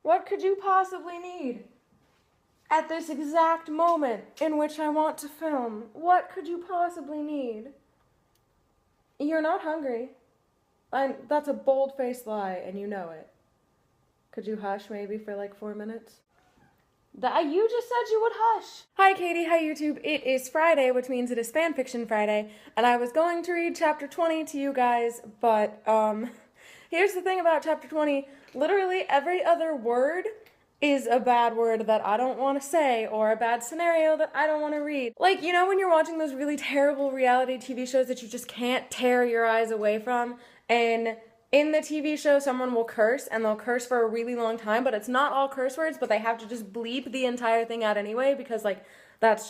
What could you possibly need? At this exact moment in which I want to film, what could you possibly need? You're not hungry. That's a bold-faced lie, and you know it. Could you hush maybe for like 4 minutes? You just said you would hush. Hi Katie, hi YouTube. It is Friday, which means it is Fanfiction Friday, and I was going to read chapter 20 to you guys, but here's the thing about chapter 20. Literally every other word is a bad word that I don't want to say, or a bad scenario that I don't want to read. Like, you know when you're watching those really terrible reality TV shows that you just can't tear your eyes away from, and in the TV show someone will curse, and they'll curse for a really long time, but it's not all curse words, but they have to just bleep the entire thing out anyway, because like, it's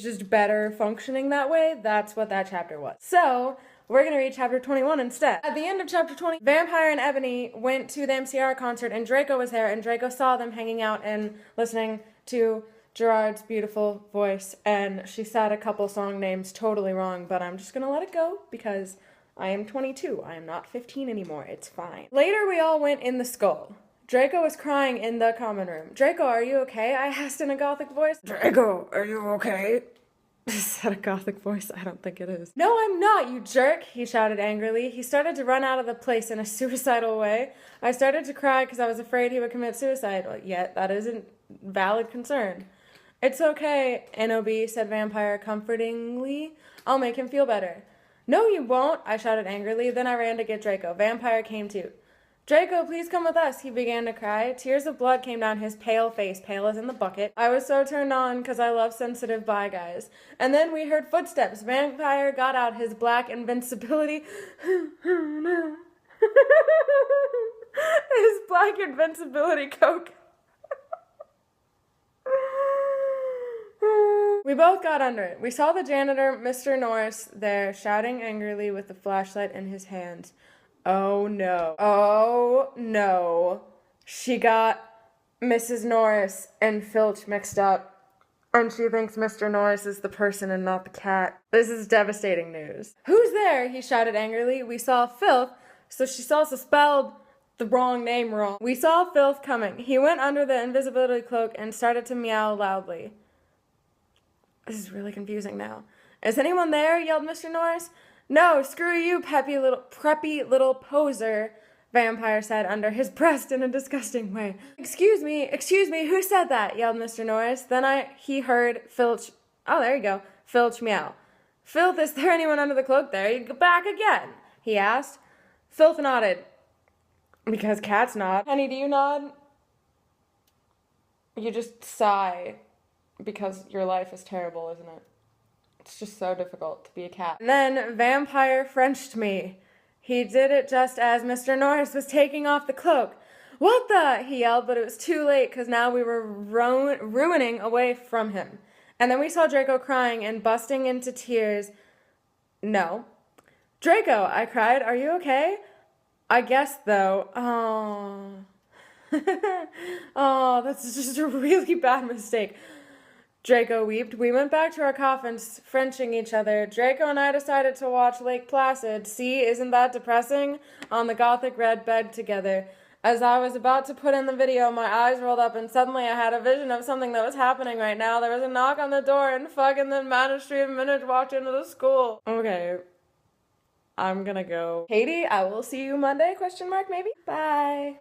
just better functioning that way. That's what that chapter was. So, we're gonna read chapter 21 instead. At the end of chapter 20, Vampire and Ebony went to the MCR concert, and Draco was there, and Draco saw them hanging out and listening to Gerard's beautiful voice, and she said a couple song names totally wrong, but I'm just gonna let it go, because I am 22. I am not 15 anymore. It's fine. Later, we all went in the skull. Draco was crying in the common room. Draco, are you okay? I asked in a gothic voice. Draco, are you okay? Is that a gothic voice? I don't think it is. No, I'm not, you jerk, he shouted angrily. He started to run out of the place in a suicidal way. I started to cry because I was afraid he would commit suicide, yet that isn't valid concern. It's okay, NOB, said Vampire comfortingly. I'll make him feel better. No, you won't, I shouted angrily. Then I ran to get Draco. Vampire came too. Draco, please come with us, he began to cry. Tears of blood came down his pale face, pale as in the bucket. I was so turned on because I love sensitive bi guys. And then we heard footsteps. Vampire got out his black invincibility. No. His black invincibility coke. We both got under it. We saw the janitor, Mr. Norris, there, shouting angrily with the flashlight in his hands. Oh no. Oh no. She got Mrs. Norris and Filch mixed up, and she thinks Mr. Norris is the person and not the cat. This is devastating news. Who's there? He shouted angrily. We saw Filth, so she also spelled the wrong name wrong. We saw Filth coming. He went under the invisibility cloak and started to meow loudly. This is really confusing now. Is anyone there? Yelled Mr. Norris. No, screw you, preppy little poser, Vampire said under his breath in a disgusting way. Excuse me, who said that? Yelled Mr. Norris. Then he heard Filch, oh, there you go, Filch meow. Filth, is there anyone under the cloak there? You go back again, he asked. Filth nodded. Because cats nod. Honey, do you nod? You just sigh. Because your life is terrible, isn't it? It's just so difficult to be a cat. And then Vampire Frenched me. He did it just as Mr. Norris was taking off the cloak. What the? He yelled, but it was too late because now we were ruining away from him. And then we saw Draco crying and busting into tears. No. Draco, I cried, are you okay? I guess, though. Oh. Oh, that's just a really bad mistake. Draco wept. We went back to our coffins, Frenching each other. Draco and I decided to watch Lake Placid. See, isn't that depressing? On the gothic red bed together. As I was about to put in the video, my eyes rolled up and suddenly I had a vision of something that was happening right now. There was a knock on the door and fucking then Magistrate of Minute walked into the school. Okay. I'm gonna go. Katie, I will see you Monday, ? Maybe? Bye.